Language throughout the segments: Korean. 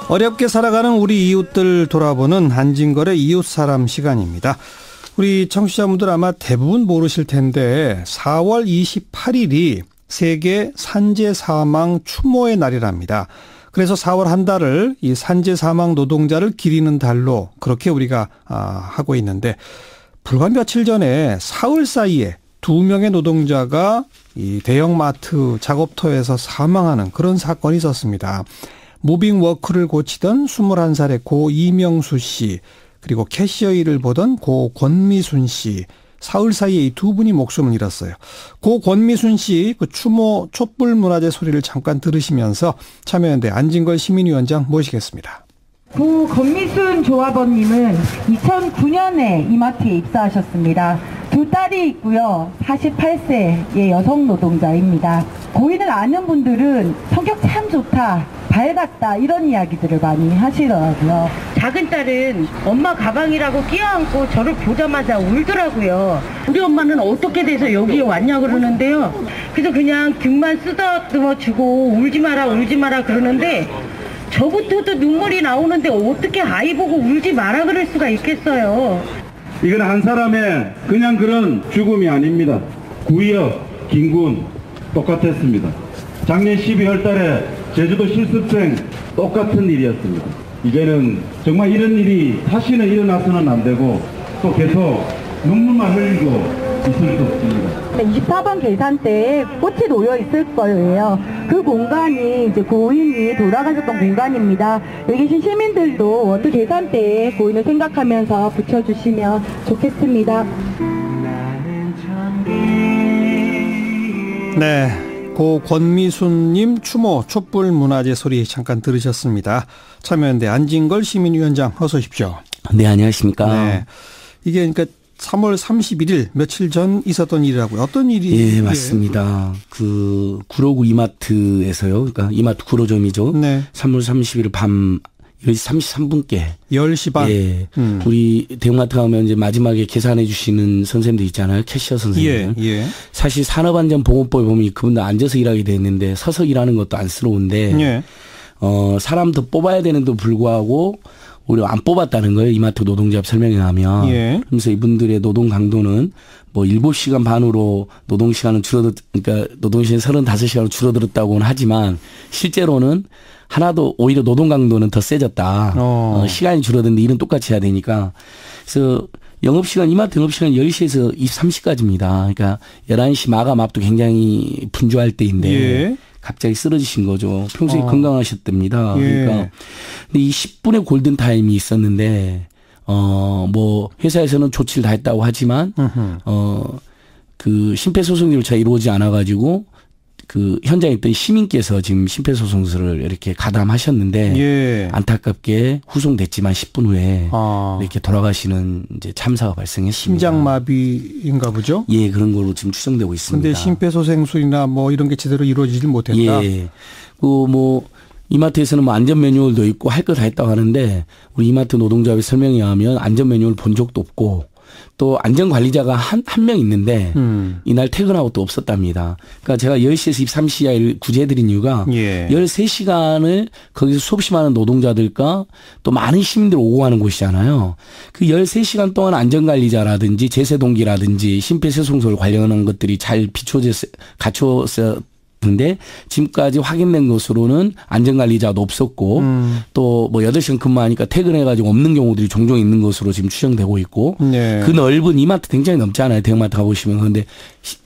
어렵게 살아가는 우리 이웃들 돌아보는 한진걸의 이웃사람 시간입니다. 우리 청취자분들 아마 대부분 모르실 텐데 4월 28일이 세계 산재사망 추모의 날이랍니다. 그래서 4월 한 달을 이 산재사망 노동자를 기리는 달로 그렇게 우리가 하고 있는데, 불과 며칠 전에 사흘 사이에 2명의 노동자가 이 대형마트 작업터에서 사망하는 그런 사건이 있었습니다. 무빙워크를 고치던 21살의 고 이명수 씨, 그리고 캐시어 일을 보던 고 권미순 씨, 사흘 사이에 이 두 분이 목숨을 잃었어요. 고 권미순 씨 그 추모 촛불 문화제 소리를 잠깐 들으시면서 참여연대 안진걸 시민위원장 모시겠습니다. 고 권미순 조합원님은 2009년에 이마트에 입사하셨습니다. 두 딸이 있고요. 48세의 여성 노동자입니다. 고인을 아는 분들은 성격 참 좋다, 밝았다, 이런 이야기들을 많이 하시더라고요. 작은 딸은 엄마 가방이라고 끼어안고 저를 보자마자 울더라고요. 우리 엄마는 어떻게 돼서 여기에 왔냐 그러는데요. 그래서 그냥 등만 쓰다듬어주고 울지 마라 그러는데, 저부터도 눈물이 나오는데 어떻게 아이 보고 울지 마라 그럴 수가 있겠어요. 이건 한 사람의 그냥 그런 죽음이 아닙니다. 구이역, 김군 똑같았습니다. 작년 12월 달에 제주도 실습생 똑같은 일이었습니다. 이제는 정말 이런 일이 다시는 일어나서는 안 되고, 또 계속 눈물만 흘리고 있을 수 없습니다. 24번 계산대에 꽃이 놓여 있을 거예요. 그 공간이 이제 고인이 돌아가셨던 공간입니다. 여기 계신 시민들도 그 계산대에 고인을 생각하면서 붙여주시면 좋겠습니다. 네, 고 권미순님 추모 촛불 문화제 소리 잠깐 들으셨습니다. 참여연대 안진걸 시민위원장 어서 오십시오. 네, 안녕하십니까. 네, 이게 그러니까 3월 31일 며칠 전 있었던 일이라고요. 어떤 일이? 예, 맞습니다. 그 구로구 이마트에서요. 그러니까 이마트 구로점이죠. 네. 3월 30일 밤 10시 33분께 10시 반. 예. 우리 대형마트 가면 이제 마지막에 계산해 주시는 선생님들 있잖아요. 캐시어 선생님들. 예, 예. 사실 산업안전보건법에 보면 그분들 앉아서 일하게 돼 있는데 서서 일하는 것도 안쓰러운데 예. 사람 더 뽑아야 되는데도 불구하고 우리가 안 뽑았다는 거예요. 이마트 노동조합 설명에 하면. 예. 그래서 이분들의 노동 강도는 뭐 7시간 반으로 노동시간은 그러니까 노동시간 35시간으로 줄어들었다고는 하지만 실제로는 하나도 오히려 노동 강도는 더 세졌다. 시간이 줄어드는데 일은 똑같이 해야 되니까. 그래서 영업시간, 이마트 영업시간 10시에서 23시까지입니다. 그러니까 11시 마감 앞도 굉장히 분주할 때인데. 예. 갑자기 쓰러지신 거죠. 평소에 건강하셨답니다. 예. 그러니까 근데 이 10분의 골든 타임이 있었는데 뭐 회사에서는 조치를 다 했다고 하지만 그 심폐소생술이 잘 이루어지지 않아 가지고 그 현장에 있던 시민께서 지금 심폐소생술을 이렇게 가담하셨는데 예. 안타깝게 후송됐지만 10분 후에 이렇게 돌아가시는 이제 참사가 발생했습니다. 심장마비인가 보죠? 예, 그런 걸로 지금 추정되고 있습니다. 그런데 심폐소생술이나 뭐 이런 게 제대로 이루어지질 못했다. 예. 그 뭐 이마트에서는 뭐 안전 매뉴얼도 있고 할 거 다 했다고 하는데 우리 이마트 노동조합의 설명에 의하면 안전 매뉴얼 본 적도 없고 또 안전관리자가 한 명 있는데 이날 퇴근하고 또 없었답니다. 그러니까 제가 10시에서 23시에 구제해드린 이유가 예. 13시간을 거기서 수없이 많은 노동자들과 또 많은 시민들 오고 가는 곳이잖아요. 그 13시간 동안 안전관리자라든지 제세동기라든지 심폐소생술 관련한 것들이 잘 갖춰서 근데 지금까지 확인된 것으로는 안전관리자도 없었고 또 뭐 8시간 근무하니까 퇴근해가지고 없는 경우들이 종종 있는 것으로 지금 추정되고 있고 네. 그 넓은 이마트 굉장히 넓잖아요. 대형마트 가보시면. 그런데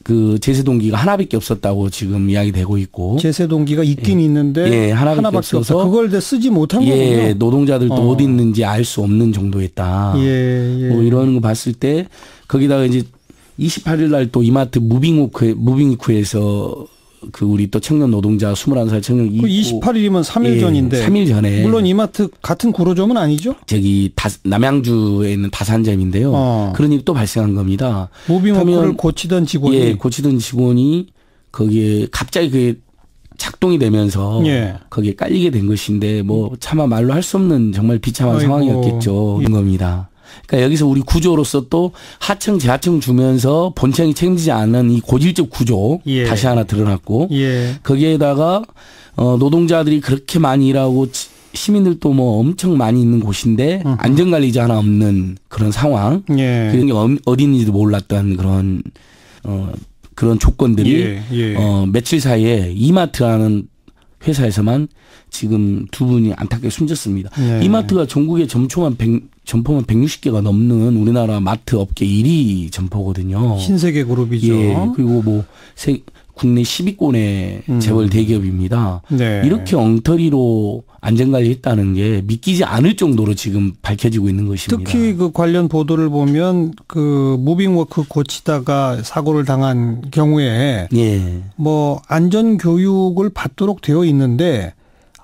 그 제세동기가 하나밖에 없었다고 지금 이야기되고 있고. 제세동기가 있긴 예. 있는데 예. 하나밖에 없어서 그걸 쓰지 못한 거군요. 예. 노동자들도 어디 있는지 알 수 없는 정도였다. 예. 뭐 이런 거 봤을 때 거기다가 이제 28일 날 또 이마트 무빙위크에서 그 우리 또 청년 노동자 21살 청년 그 28일이면 3일 예, 전인데 3일 전에 물론 이마트 같은 구로점은 아니죠? 저기 남양주에 있는 다산점인데요. 그런 일이 또 발생한 겁니다. 무빙워크를 고치던 직원이 예, 고치던 직원이 거기에 갑자기 그게 작동이 되면서 예. 거기에 깔리게 된 것인데 뭐 차마 말로 할 수 없는 정말 비참한 아이고. 상황이었겠죠. 그런 겁니다. 그러니까 여기서 우리 구조로서 또 하청 재하청 주면서 본청이 책임지지 않는 이 고질적 구조 예. 다시 하나 드러났고 예. 거기에다가 노동자들이 그렇게 많이 일하고 시민들도 뭐 엄청 많이 있는 곳인데 안전관리자 하나 없는 그런 상황. 예. 그런 게 어디 있는지도 몰랐던 그런 조건들이 며칠 사이에 이마트라는 회사에서만 지금 두 분이 안타깝게 숨졌습니다. 이마트가 전국에 점포만 160개가 넘는 우리나라 마트 업계 1위 점포거든요. 신세계 그룹이죠. 예. 그리고 뭐 국내 10위권의 재벌 대기업입니다. 네. 이렇게 엉터리로 안전관리했다는 게 믿기지 않을 정도로 지금 밝혀지고 있는 것입니다. 특히 그 관련 보도를 보면 그 무빙워크 고치다가 사고를 당한 경우에 뭐 안전 교육을 받도록 되어 있는데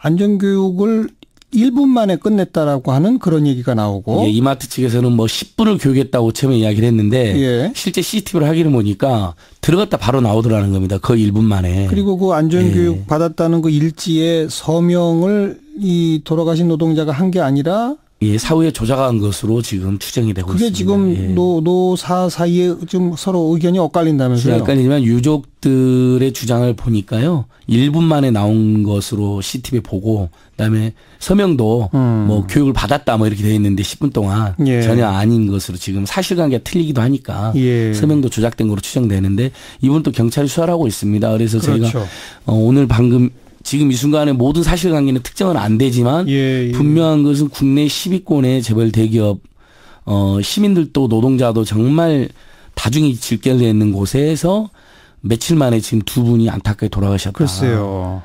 안전 교육을 1분 만에 끝냈다라고 하는 그런 얘기가 나오고. 예, 이마트 측에서는 뭐 10분을 교육했다고 처음에 이야기를 했는데 실제 CCTV를 확인해 보니까 들어갔다 바로 나오더라는 겁니다. 거의 1분 만에. 그리고 그 안전교육 받았다는 그 일지에 서명을 이 돌아가신 노동자가 한 게 아니라 사후에 조작한 것으로 지금 추정이 되고 그게 있습니다. 그게 지금 노사 사이에 좀 서로 의견이 엇갈린다면서요? 엇갈리지만 유족들의 주장을 보니까요. 1분 만에 나온 것으로 CCTV 보고 그다음에 서명도 뭐 교육을 받았다 뭐 이렇게 돼 있는데 10분 동안 전혀 아닌 것으로 지금 사실관계가 틀리기도 하니까 서명도 조작된 것으로 추정되는데 이분 또 경찰이 수사를 하고 있습니다. 그래서 저희가 오늘 방금 지금 이 순간에 모든 사실관계는 특정은 안 되지만 분명한 것은 국내 10위권의 재벌 대기업 시민들도 노동자도 정말 다중이 질결되어 있는 곳에서 며칠 만에 지금 두 분이 안타깝게 돌아가셨다. 글쎄요.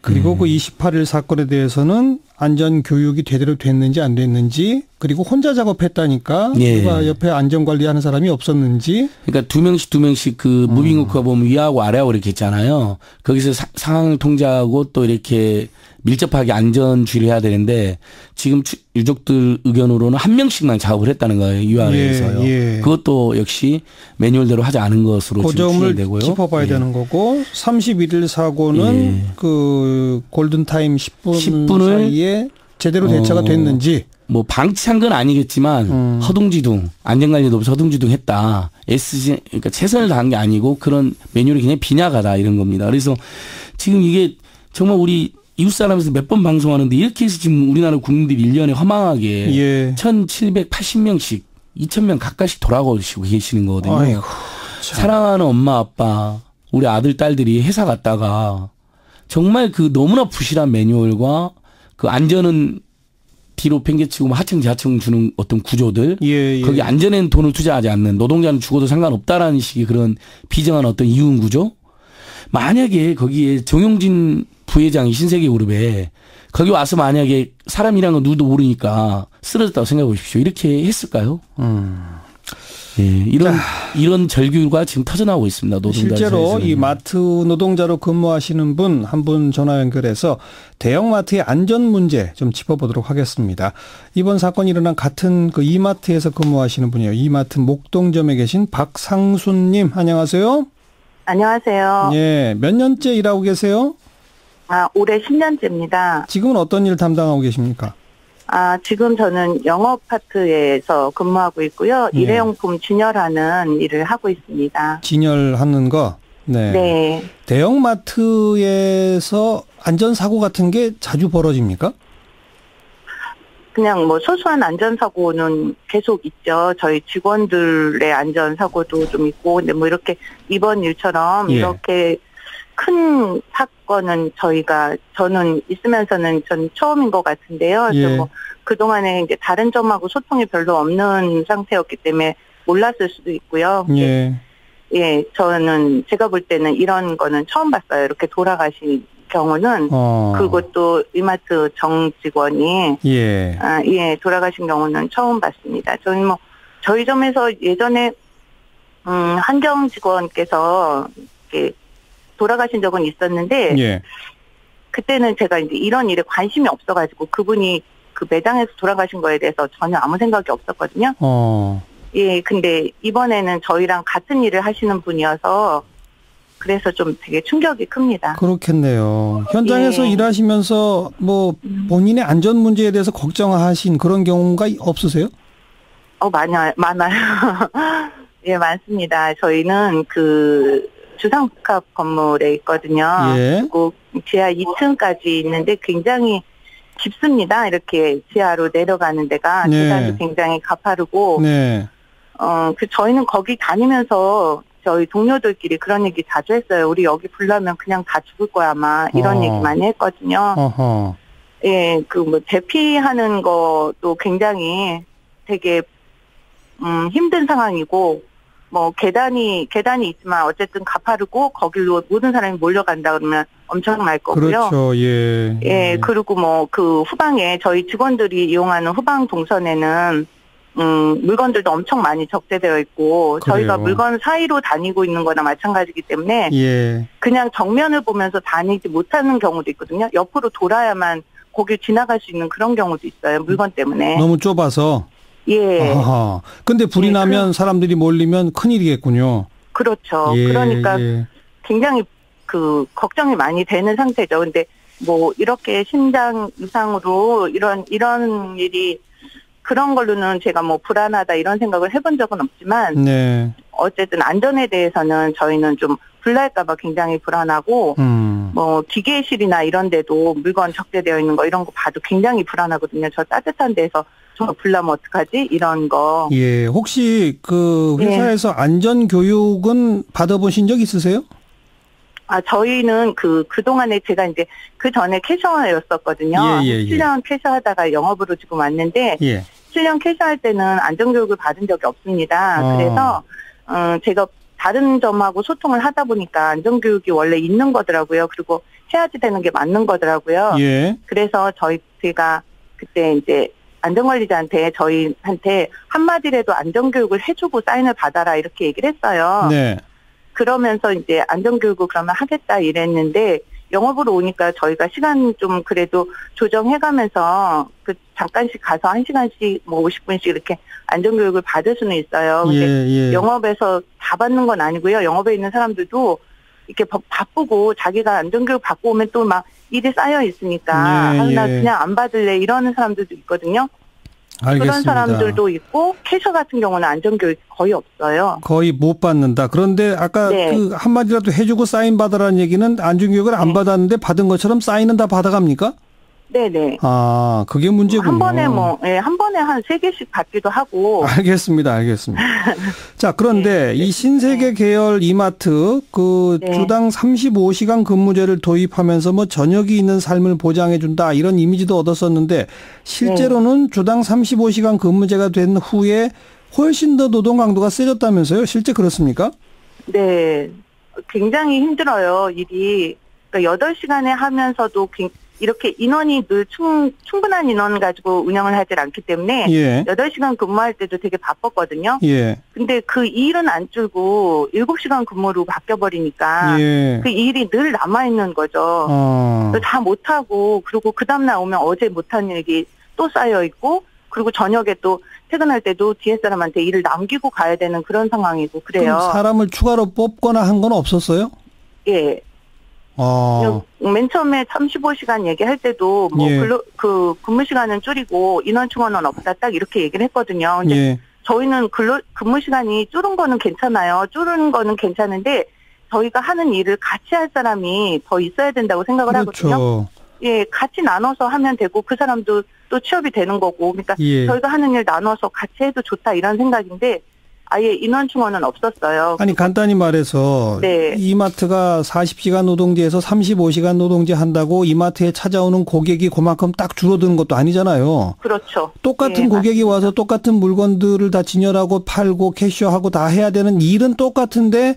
그리고 그 28일 사건에 대해서는 안전 교육이 제대로 됐는지 안 됐는지 그리고 혼자 작업했다니까 누가 옆에 안전관리하는 사람이 없었는지. 그러니까 두 명씩 그 무빙워크가 보면 위하고 아래하고 이렇게 있잖아요. 거기서 상황을 통제하고 또 이렇게 밀접하게 안전주의를 해야 되는데 지금 유족들 의견으로는 한 명씩만 작업을 했다는 거예요. 위아래에서요. 그것도 역시 매뉴얼대로 하지 않은 것으로 그 지금 추정되고요. 짚어봐야 되는 거고 31일 사고는 그 골든타임 10분을 사이에 제대로 대처가 됐는지. 뭐 방치한 건 아니겠지만 허둥지둥 안전관리도 없이 허둥지둥 했다. 그러니까 최선을 다한 게 아니고 그런 매뉴얼이 그냥 빈약하다 이런 겁니다. 그래서 지금 이게 정말 우리 이웃사람에서 몇 번 방송하는데 이렇게 해서 지금 우리나라 국민들이 1년에 허망하게 1,780명씩 2,000명 가까이씩 돌아가시고 계시는 거거든요. 아이고, 사랑하는 엄마 아빠 우리 아들 딸들이 회사 갔다가 정말 그 너무나 부실한 매뉴얼과 그 안전은 뒤로 팽개치고 하청 자청 주는 어떤 구조들 거기 안전에는 돈을 투자하지 않는 노동자는 죽어도 상관없다라는 식의 그런 비정한 어떤 이윤 구조 만약에 거기에 정용진 부회장이 신세계그룹에 거기 와서 만약에 사람이란 건 누구도 모르니까 쓰러졌다고 생각해 보십시오. 이렇게 했을까요? 이런 절규가 지금 터져나오고 있습니다. 노동자 실제로 사회에서는. 이 마트 노동자로 근무하시는 분 한 분 전화 연결해서 대형마트의 안전 문제 좀 짚어보도록 하겠습니다. 이번 사건이 일어난 같은 그 이마트에서 근무하시는 분이에요. 이마트 목동점에 계신 박상순님 안녕하세요. 안녕하세요. 예, 몇 년째 일하고 계세요? 올해 10년째입니다. 지금은 어떤 일 담당하고 계십니까? 지금 저는 영업 파트에서 근무하고 있고요. 일회용품 진열하는 일을 하고 있습니다. 진열하는 거? 네. 대형마트에서 안전사고 같은 게 자주 벌어집니까? 그냥 뭐 소소한 안전사고는 계속 있죠. 저희 직원들의 안전사고도 좀 있고, 근데 뭐 이렇게 이번 일처럼 이렇게 큰 사건은 저는 있으면서는 전 처음인 것 같은데요. 그래서 뭐 그동안에 이제 다른 점하고 소통이 별로 없는 상태였기 때문에 몰랐을 수도 있고요. 저는 제가 볼 때는 이런 거는 처음 봤어요. 이렇게 돌아가신 경우는 그것도 이마트 정 직원이 돌아가신 경우는 처음 봤습니다. 저는 뭐 저희 점에서 예전에 한경 직원께서 이렇게 돌아가신 적은 있었는데 그때는 제가 이제 이런 일에 관심이 없어가지고 그분이 그 매장에서 돌아가신 거에 대해서 전혀 아무 생각이 없었거든요. 근데 이번에는 저희랑 같은 일을 하시는 분이어서 그래서 좀 되게 충격이 큽니다. 그렇겠네요. 현장에서 일하시면서 뭐 본인의 안전 문제에 대해서 걱정하신 그런 경우가 없으세요? 많아요. 많습니다. 저희는 그 주상복합 건물에 있거든요. 그리고 지하 2층까지 있는데 굉장히 깊습니다. 이렇게 지하로 내려가는 데가 네. 계단도 굉장히 가파르고 네. 저희는 거기 다니면서 저희 동료들끼리 그런 얘기 자주 했어요. 우리 여기 불나면 그냥 다 죽을 거야 아마 이런 얘기 많이 했거든요. 어허. 예, 그 뭐 대피하는 것도 굉장히 되게 힘든 상황이고 뭐 계단이 있지만 어쨌든 가파르고 거길로 모든 사람이 몰려간다 그러면 엄청날 거고요. 그렇죠. 예. 예, 그리고 뭐 그 후방에 저희 직원들이 이용하는 후방 동선에는 물건들도 엄청 많이 적재되어 있고 그래요. 저희가 물건 사이로 다니고 있는 거나 마찬가지이기 때문에 예. 그냥 정면을 보면서 다니지 못하는 경우도 있거든요. 옆으로 돌아야만 거길 지나갈 수 있는 그런 경우도 있어요. 물건 때문에. 너무 좁아서. 예. 아하. 근데 불이 나면 사람들이 몰리면 큰일이겠군요. 그렇죠. 예, 그러니까 예. 굉장히 그 걱정이 많이 되는 상태죠. 근데 뭐 이렇게 심장 이상으로 이런 일이 그런 걸로는 제가 뭐 불안하다 이런 생각을 해본 적은 없지만 네. 어쨌든 안전에 대해서는 저희는 좀 불날까봐 굉장히 불안하고 뭐 기계실이나 이런 데도 물건 적재되어 있는 거 이런 거 봐도 굉장히 불안하거든요. 저 따뜻한 데서 저 불나면 어떡하지? 이런 거. 예. 혹시 그 회사에서 안전 교육은 받아보신 적 있으세요? 저희는 그동안에 제가 이제 그 전에 캐셔였었거든요. 7년 캐셔하다가 영업으로 지금 왔는데, 7년 캐셔할 때는 안전교육을 받은 적이 없습니다. 그래서, 제가 다른 점하고 소통을 하다 보니까 안전교육이 원래 있는 거더라고요. 그리고 해야지 되는 게 맞는 거더라고요. 그래서 제가 그때 이제 안전관리자한테 저희한테 한마디라도 안전교육을 해주고 사인을 받아라 이렇게 얘기를 했어요. 네. 그러면서 이제 안전교육을 그러면 하겠다 이랬는데 영업으로 오니까 저희가 시간 좀 그래도 조정해가면서 잠깐씩 가서 1시간씩 뭐 50분씩 이렇게 안전교육을 받을 수는 있어요. 근데 영업에서 다 받는 건 아니고요. 영업에 있는 사람들도 이렇게 바쁘고 자기가 안전교육 받고 오면 또 막 일이 쌓여 있으니까 나 그냥 안 받을래 이러는 사람들도 있거든요. 알겠습니다. 그런 사람들도 있고 캐셔 같은 경우는 안전교육 거의 없어요. 거의 못 받는다. 그런데 아까 그 한마디라도 해주고 사인 받으라는 얘기는 안전교육을 안 받았는데 받은 것처럼 사인은 다 받아갑니까? 네네. 그게 문제군요. 한 번에 한 번에 한 3개씩 받기도 하고. 알겠습니다. 자, 그런데 이 신세계 계열 이마트 주당 35시간 근무제를 도입하면서 뭐 저녁이 있는 삶을 보장해준다 이런 이미지도 얻었었는데 실제로는 주당 35시간 근무제가 된 후에 훨씬 더 노동 강도가 세졌다면서요? 실제 그렇습니까? 네. 굉장히 힘들어요, 일이. 그러니까 8시간에 하면서도 이렇게 인원이 늘 충분한 인원 가지고 운영을 하질 않기 때문에 8시간 근무할 때도 되게 바빴거든요. 근데 그 일은 안 줄고 7시간 근무로 바뀌어버리니까 그 일이 늘 남아있는 거죠. 다 못하고 그리고 그 다음날 오면 어제 못한 일이 또 쌓여있고 그리고 저녁에 또 퇴근할 때도 뒤에 사람한테 일을 남기고 가야 되는 그런 상황이고 그래요. 그럼 사람을 추가로 뽑거나 한 건 없었어요? 예. 맨 처음에 35시간 얘기할 때도 근무 시간은 줄이고 인원 충원은 없다 딱 이렇게 얘기를 했거든요. 근데 저희는 근무 시간이 줄은 거는 괜찮아요. 줄은 거는 괜찮은데 저희가 하는 일을 같이 할 사람이 더 있어야 된다고 생각을 하거든요. 예, 같이 나눠서 하면 되고 그 사람도 또 취업이 되는 거고 그러니까 저희가 하는 일 나눠서 같이 해도 좋다 이런 생각인데 아예 인원 충원은 없었어요. 아니 간단히 말해서 이마트가 40시간 노동제에서 35시간 노동제 한다고 이마트에 찾아오는 고객이 그만큼 딱 줄어드는 것도 아니잖아요. 그렇죠. 똑같은 고객이 와서 똑같은 물건들을 다 진열하고 팔고 캐셔하고 다 해야 되는 일은 똑같은데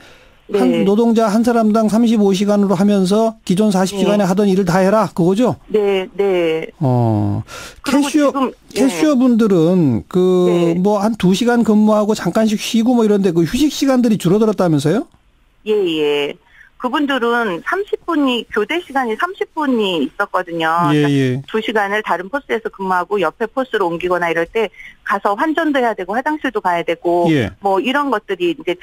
한 노동자 한 사람당 35시간으로 하면서 기존 40시간에 하던 일을 다 해라 그거죠? 네. 캐셔 분들은 뭐 한 2시간 근무하고 잠깐씩 쉬고 뭐 이런데 그 휴식 시간들이 줄어들었다면서요? 예. 그분들은 30분이 교대 시간이 30분이 있었거든요. 그러니까 2시간을 다른 포스에서 근무하고 옆에 포스로 옮기거나 이럴 때 가서 환전도 해야 되고 화장실도 가야 되고 뭐 이런 것들이 이제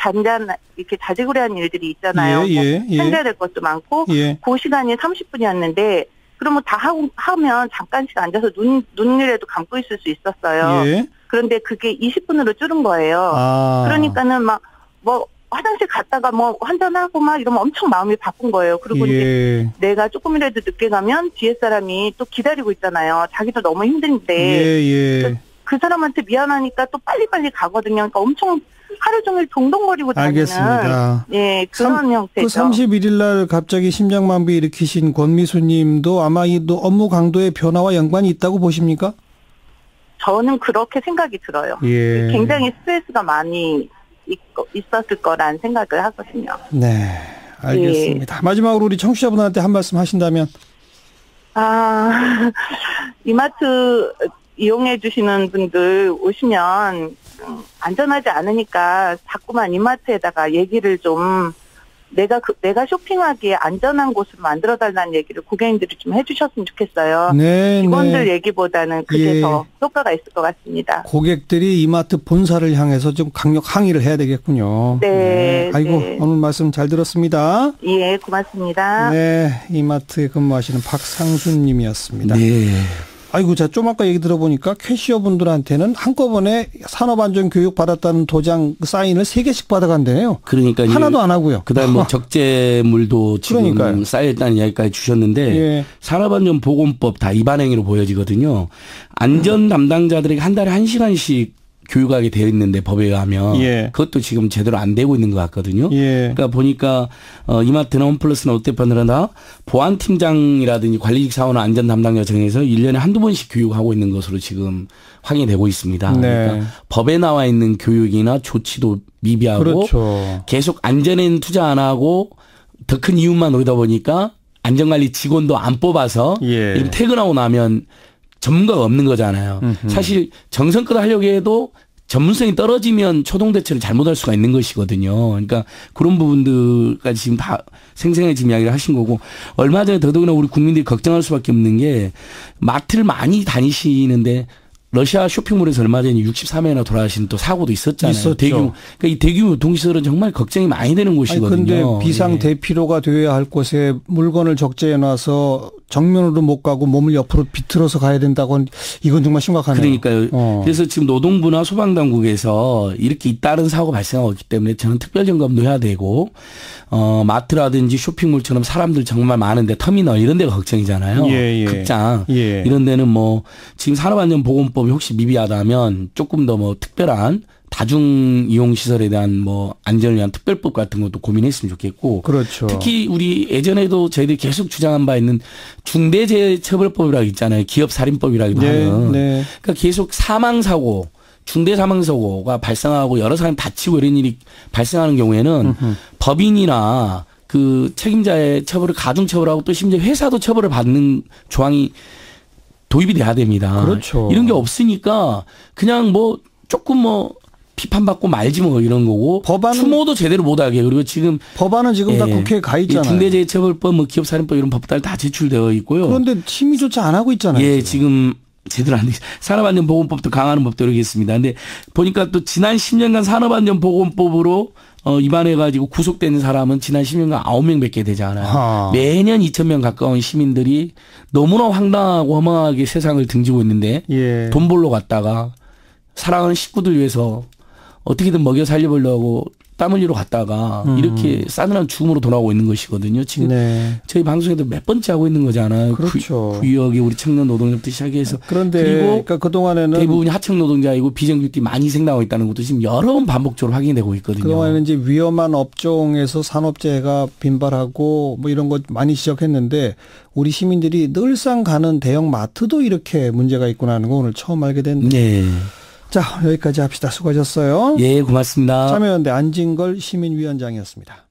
이렇게 자지구레한 일들이 있잖아요. 챙겨야 될 것도 많고 그 시간이 30분이었는데 그러면 다 하면 잠깐씩 앉아서 눈이라도 감고 있을 수 있었어요. 그런데 그게 20분으로 줄은 거예요. 그러니까는 화장실 갔다가 뭐 한잔하고 막 이러면 엄청 마음이 바쁜 거예요. 그리고 이제 내가 조금이라도 늦게 가면 뒤에 사람이 또 기다리고 있잖아요. 자기도 너무 힘든데 그 사람한테 미안하니까 또 빨리빨리 가거든요. 그러니까 엄청 하루 종일 동동거리고 다니는. 알겠습니다. 예, 그런 형태죠. 그 31일 날 갑자기 심장마비 일으키신 권미수 님도 아마 이 업무 강도의 변화와 연관이 있다고 보십니까? 저는 그렇게 생각이 들어요. 굉장히 스트레스가 많이 있었을 거란 생각을 하거든요. 네, 알겠습니다. 마지막으로 우리 청취자분한테 한 말씀 하신다면? 이마트 이용해 주시는 분들 오시면 안전하지 않으니까 자꾸만 이마트에다가 얘기를 좀 내가 쇼핑하기에 안전한 곳으로 만들어달라는 얘기를 고객님들이 좀 해주셨으면 좋겠어요. 직원들 얘기보다는 그게 더 효과가 있을 것 같습니다. 고객들이 이마트 본사를 향해서 좀 강력 항의를 해야 되겠군요. 아이고, 오늘 말씀 잘 들었습니다. 예, 고맙습니다. 네, 이마트에 근무하시는 박상순 님이었습니다. 아이고, 자, 좀 아까 얘기 들어보니까 캐시어 분들한테는 한꺼번에 산업안전교육 받았다는 도장 사인을 3개씩 받아간대요. 그러니까 하나도 안 하고요. 그다음 뭐 적재물도 지금 쌓여있다는 이야기까지 주셨는데 산업안전보건법 다 위반 행위로 보여지거든요. 안전 담당자들에게 한 달에 1시간씩 교육하게 되어 있는데 법에 의하면 그것도 지금 제대로 안 되고 있는 것 같거든요. 그러니까 보니까 이마트나 홈플러스나 롯데파느라나 보안팀장이라든지 관리직 사원은 안전 담당자 정해서 1년에 한두 번씩 교육하고 있는 것으로 지금 확인이 되고 있습니다. 그러니까 법에 나와 있는 교육이나 조치도 미비하고 계속 안전에는 투자 안 하고 더 큰 이윤만 노리다 보니까 안전관리 직원도 안 뽑아서 퇴근하고 나면 전문가가 없는 거잖아요. 사실 정성껏 하려고 해도 전문성이 떨어지면 초동 대처를 잘못할 수가 있는 것이거든요. 그러니까 그런 부분들까지 지금 다 생생하게 지금 이야기를 하신 거고, 얼마 전에 더더구나 우리 국민들이 걱정할 수밖에 없는 게 마트를 많이 다니시는데 러시아 쇼핑몰에서 얼마 전에 63회나 돌아가신 또 사고도 있었잖아요. 그러니까 이 대규모 유통시설은 정말 걱정이 많이 되는 곳이거든요. 그런데 비상 대피로가 되어야 할 곳에 물건을 적재해 놔서 정면으로 못 가고 몸을 옆으로 비틀어서 가야 된다고, 이건 정말 심각하네요. 그러니까요. 그래서 지금 노동부나 소방당국에서 이렇게 잇따른 사고가 발생하고 있기 때문에 저는 특별점검도 해야 되고, 마트라든지 쇼핑몰처럼 사람들 정말 많은데 터미널 이런 데가 걱정이잖아요. 극장 이런 데는 뭐 지금 산업안전보건법이 혹시 미비하다면 조금 더 뭐 특별한 다중 이용 시설에 대한 뭐 안전을 위한 특별법 같은 것도 고민했으면 좋겠고, 특히 우리 예전에도 저희들이 계속 주장한 바 있는 중대재해처벌법이라고 있잖아요. 기업살인법이라기도 하는. 그러니까 계속 사망사고, 중대사망사고가 발생하고 여러 사람이 다치고 이런 일이 발생하는 경우에는 법인이나 그 책임자의 처벌을 가중처벌하고 또 심지어 회사도 처벌을 받는 조항이 도입이 돼야 됩니다. 이런 게 없으니까 그냥 뭐 조금 뭐 비판받고 말지 뭐 이런 거고, 추모도 제대로 못하게. 그리고 지금 법안은 지금 다 국회에 가 있잖아요. 중대재해처벌법, 뭐 기업살인법 이런 법들 다 제출되어 있고요. 그런데 심의조차 안 하고 있잖아요. 지금 제대로 안 돼. 산업안전보건법도 강화하는 법도 이렇게 있습니다. 근데 보니까 또 지난 10년간 산업안전보건법으로 위반해가지고 구속된 사람은 지난 10년간 9명밖에 되지 않아요. 매년 2,000명 가까운 시민들이 너무나 황당하고 허망하게 세상을 등지고 있는데 돈 벌러 갔다가 사랑하는 식구들 위해서 어떻게든 먹여 살려보려고 땀 흘리러 갔다가 이렇게 싸늘한 죽음으로 돌아오고 있는 것이거든요. 지금 저희 방송에도 몇 번째 하고 있는 거잖아요. 구역에 우리 청년 노동자부터 시작해서. 그런데 그리고 그러니까 그동안에는 대부분이 하청 노동자이고 비정규직이 많이 생겨나고 있다는 것도 지금 여러 번 반복적으로 확인이 되고 있거든요. 그동안에는 이제 위험한 업종에서 산업재해가 빈발하고 뭐 이런 것 많이 지적했는데, 우리 시민들이 늘상 가는 대형 마트도 이렇게 문제가 있구나 하는 거 오늘 처음 알게 됐네요. 자, 여기까지 합시다. 수고하셨어요. 고맙습니다. 참여연대 안진걸 시민위원장이었습니다.